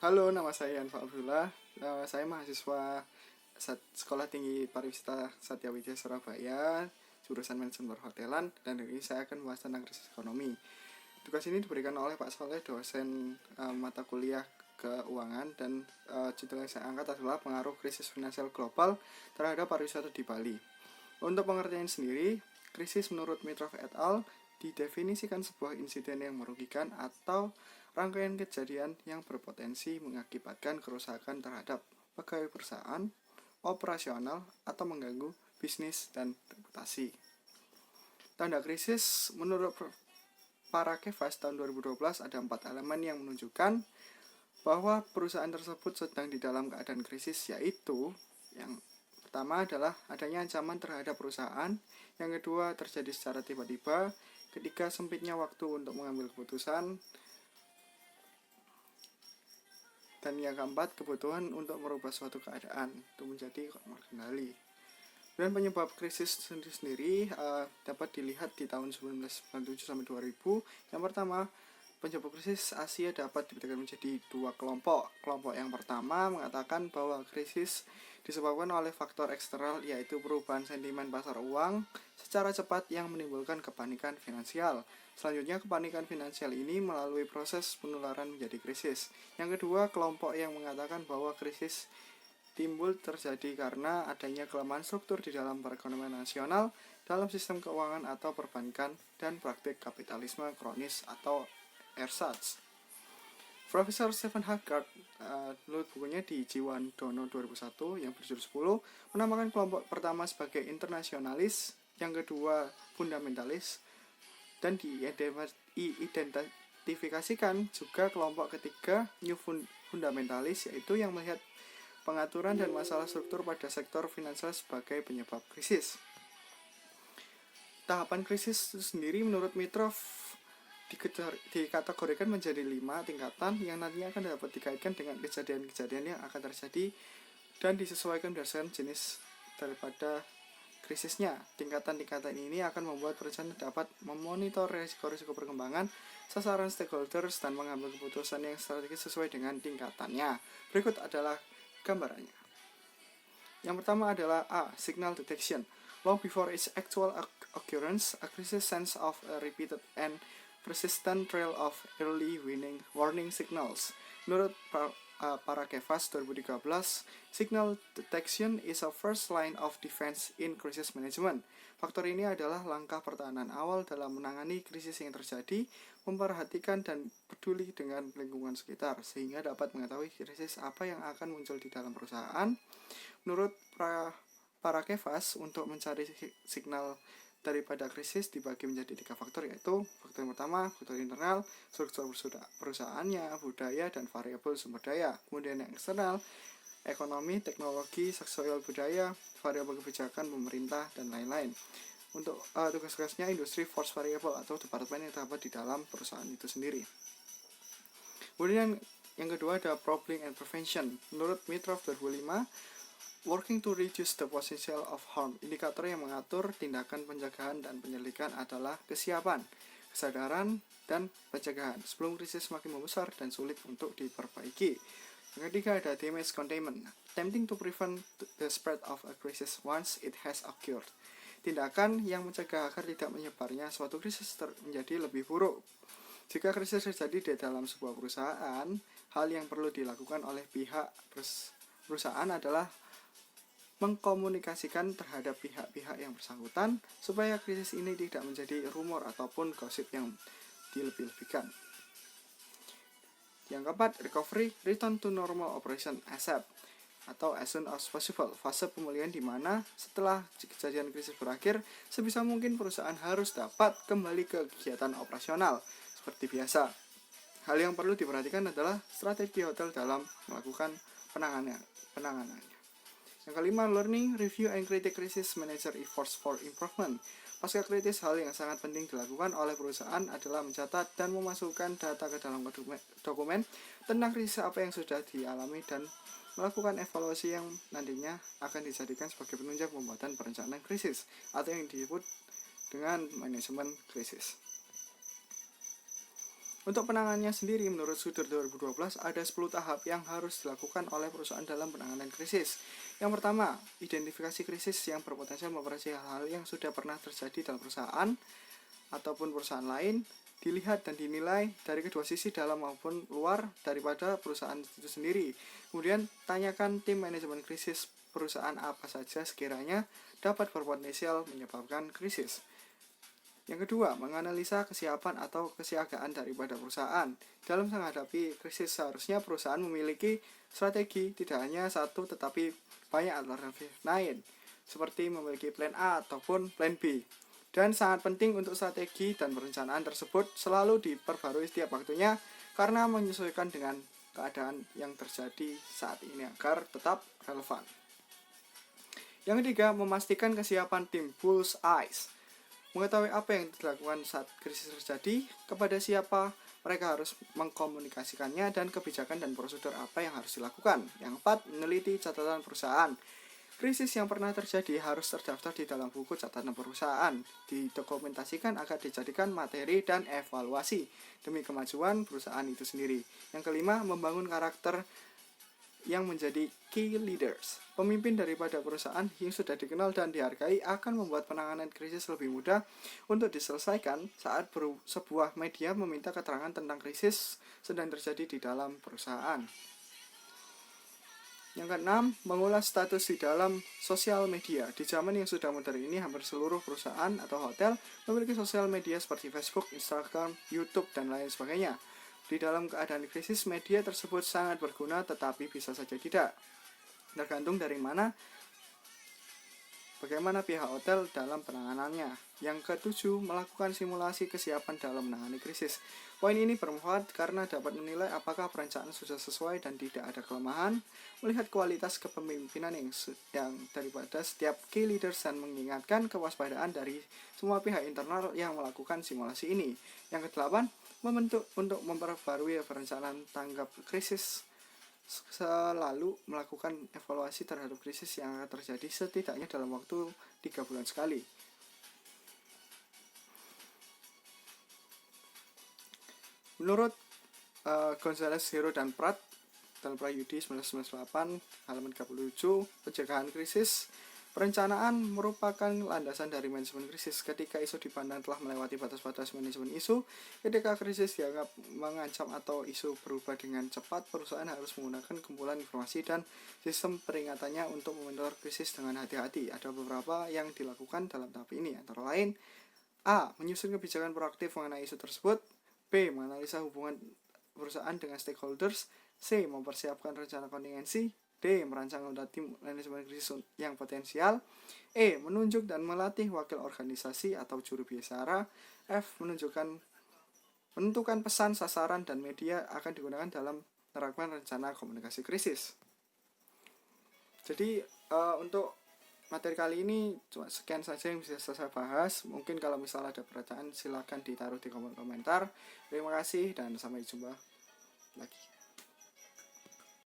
Halo, nama saya Anfa Abdullah. Saya mahasiswa Sekolah Tinggi Pariwisata Satya Widya Surabaya, jurusan Manajemen Perhotelan, dan hari ini saya akan membahas tentang krisis ekonomi. Tugas ini diberikan oleh Pak Soleh, dosen mata kuliah keuangan, dan judul yang saya angkat adalah pengaruh krisis finansial global terhadap pariwisata di Bali. Untuk pengertian sendiri, krisis menurut Mitrov et al. Didefinisikan sebuah insiden yang merugikan atau rangkaian kejadian yang berpotensi mengakibatkan kerusakan terhadap pegawai perusahaan, operasional, atau mengganggu bisnis dan reputasi. Tanda krisis menurut para Kefas tahun 2012 ada 4 elemen yang menunjukkan bahwa perusahaan tersebut sedang di dalam keadaan krisis, yaitu yang pertama adalah adanya ancaman terhadap perusahaan, yang kedua terjadi secara tiba-tiba, ketiga sempitnya waktu untuk mengambil keputusan, dan yang keempat kebutuhan untuk merubah suatu keadaan itu menjadi terkendali. Dan penyebab krisis sendiri dapat dilihat di tahun 1997 sampai 2000. Yang pertama, penyebab krisis Asia dapat dibedakan menjadi dua kelompok. Kelompok yang pertama mengatakan bahwa krisis disebabkan oleh faktor eksternal, yaitu perubahan sentimen pasar uang secara cepat yang menimbulkan kepanikan finansial. Selanjutnya, kepanikan finansial ini melalui proses penularan menjadi krisis. Yang kedua, kelompok yang mengatakan bahwa krisis timbul terjadi karena adanya kelemahan struktur di dalam perekonomian nasional, dalam sistem keuangan atau perbankan, dan praktik kapitalisme kronis atau ersatz. Profesor Stephen Haggard menulis bukunya di Jiwan Dono 2001 yang berjudul 10 menamakan kelompok pertama sebagai internasionalis, yang kedua fundamentalis, dan diidentifikasikan juga kelompok ketiga new fundamentalis, yaitu yang melihat pengaturan dan masalah struktur pada sektor finansial sebagai penyebab krisis. Tahapan krisis itu sendiri menurut Mitrov dikategorikan menjadi 5 tingkatan yang nantinya akan dapat dikaitkan dengan kejadian-kejadian yang akan terjadi dan disesuaikan berdasarkan jenis daripada krisisnya. Tingkatan-tingkatan ini akan membuat perencanaan dapat memonitor risiko-risiko perkembangan sasaran stakeholders dan mengambil keputusan yang strategis sesuai dengan tingkatannya. Berikut adalah gambarannya. Yang pertama adalah A. Signal detection. Long before its actual occurrence, a crisis sends off a repeated and persistent trail of early warning signals. Menurut para Kefas 2013, signal detection is a first line of defense in crisis management. Faktor ini adalah langkah pertahanan awal dalam menangani krisis yang terjadi, memperhatikan dan peduli dengan lingkungan sekitar, sehingga dapat mengetahui krisis apa yang akan muncul di dalam perusahaan. Menurut para Kefas, untuk mencari signal daripada krisis dibagi menjadi 3 faktor, yaitu faktor yang pertama, faktor internal, struktur perusahaannya, budaya, dan variabel sumber daya. Kemudian yang eksternal, ekonomi, teknologi, sosial budaya, variabel kebijakan pemerintah, dan lain-lain. Untuk tugas-tugasnya industri force variable atau departemen yang terdapat di dalam perusahaan itu sendiri. Kemudian yang kedua ada problem and prevention. Menurut Mitrov 2005, working to reduce the potential of harm. Indikator yang mengatur tindakan pencegahan dan penyelidikan adalah kesiapan, kesadaran, dan pencegahan sebelum krisis semakin membesar dan sulit untuk diperbaiki. Yang ketiga ada damage containment, attempting to prevent the spread of a crisis once it has occurred. Tindakan yang mencegah agar tidak menyebarnya suatu krisis menjadi lebih buruk. Jika krisis terjadi di dalam sebuah perusahaan, hal yang perlu dilakukan oleh pihak perusahaan adalah mengkomunikasikan terhadap pihak-pihak yang bersangkutan supaya krisis ini tidak menjadi rumor ataupun gosip yang dilebih-lebihkan. Yang keempat, recovery, return to normal operation ASAP atau as soon as possible, fase pemulihan di mana setelah kejadian krisis berakhir, sebisa mungkin perusahaan harus dapat kembali ke kegiatan operasional seperti biasa. Hal yang perlu diperhatikan adalah strategi hotel dalam melakukan penanganannya. Yang kelima, learning, review, and critic crisis manager efforts for improvement. Pasca kritis, hal yang sangat penting dilakukan oleh perusahaan adalah mencatat dan memasukkan data ke dalam dokumen tentang krisis apa yang sudah dialami dan melakukan evaluasi yang nantinya akan dijadikan sebagai penunjang pembuatan perencanaan krisis atau yang disebut dengan manajemen krisis. Untuk penanganannya sendiri, menurut Sudir 2012, ada 10 tahap yang harus dilakukan oleh perusahaan dalam penanganan krisis. Yang pertama, identifikasi krisis yang berpotensial mempengaruhi hal-hal yang sudah pernah terjadi dalam perusahaan ataupun perusahaan lain, dilihat dan dinilai dari kedua sisi dalam maupun luar daripada perusahaan itu sendiri. Kemudian, tanyakan tim manajemen krisis perusahaan apa saja sekiranya dapat berpotensial menyebabkan krisis. Yang kedua, menganalisa kesiapan atau kesiagaan daripada perusahaan. Dalam menghadapi krisis, seharusnya perusahaan memiliki strategi tidak hanya satu tetapi banyak alternatif lain, seperti memiliki plan A ataupun plan B. Dan sangat penting untuk strategi dan perencanaan tersebut selalu diperbarui setiap waktunya karena menyesuaikan dengan keadaan yang terjadi saat ini agar tetap relevan. Yang ketiga, memastikan kesiapan tim bull's eyes. Mengetahui apa yang dilakukan saat krisis terjadi, kepada siapa mereka harus mengkomunikasikannya, dan kebijakan dan prosedur apa yang harus dilakukan. Yang keempat, meneliti catatan perusahaan. Krisis yang pernah terjadi harus terdaftar di dalam buku catatan perusahaan, didokumentasikan agar dijadikan materi dan evaluasi demi kemajuan perusahaan itu sendiri. Yang kelima, membangun karakter yang menjadi key leaders. Pemimpin daripada perusahaan yang sudah dikenal dan dihargai akan membuat penanganan krisis lebih mudah untuk diselesaikan saat sebuah media meminta keterangan tentang krisis sedang terjadi di dalam perusahaan. Yang keenam, mengulas status di dalam sosial media. Di zaman yang sudah modern ini, hampir seluruh perusahaan atau hotel memiliki sosial media seperti Facebook, Instagram, YouTube, dan lain sebagainya. Di dalam keadaan krisis, media tersebut sangat berguna tetapi bisa saja tidak. Tergantung dari bagaimana pihak hotel dalam penanganannya. Yang ketujuh, melakukan simulasi kesiapan dalam menangani krisis. Poin ini bermanfaat karena dapat menilai apakah perencanaan sudah sesuai dan tidak ada kelemahan, melihat kualitas kepemimpinan yang daripada setiap key leaders, dan mengingatkan kewaspadaan dari semua pihak internal yang melakukan simulasi ini. Yang kedelapan, membentuk untuk memperbarui perencanaan tanggap krisis. Selalu melakukan evaluasi terhadap krisis yang akan terjadi setidaknya dalam waktu 3 bulan sekali. Menurut Gonzales, Hero, dan Pratt dalam Prayudi 1998 halaman 37, pencegahan krisis perencanaan merupakan landasan dari manajemen krisis. Ketika isu dipandang telah melewati batas-batas manajemen isu, ketika krisis dianggap mengancam atau isu berubah dengan cepat, perusahaan harus menggunakan kumpulan informasi dan sistem peringatannya untuk memonitor krisis dengan hati-hati. Ada beberapa yang dilakukan dalam tahap ini, antara lain: A. Menyusun kebijakan proaktif mengenai isu tersebut. B. Menganalisa hubungan perusahaan dengan stakeholders. C. Mempersiapkan rencana kontingensi. D. Merancang tim manajemen krisis yang potensial. E. Menunjuk dan melatih wakil organisasi atau juru bicara. F. Menentukan pesan, sasaran, dan media akan digunakan dalam menerapkan rencana komunikasi krisis. Jadi untuk materi kali ini cuma sekian saja yang bisa saya bahas. Mungkin kalau misalnya ada pertanyaan silakan ditaruh di kolom komentar. Terima kasih dan sampai jumpa lagi.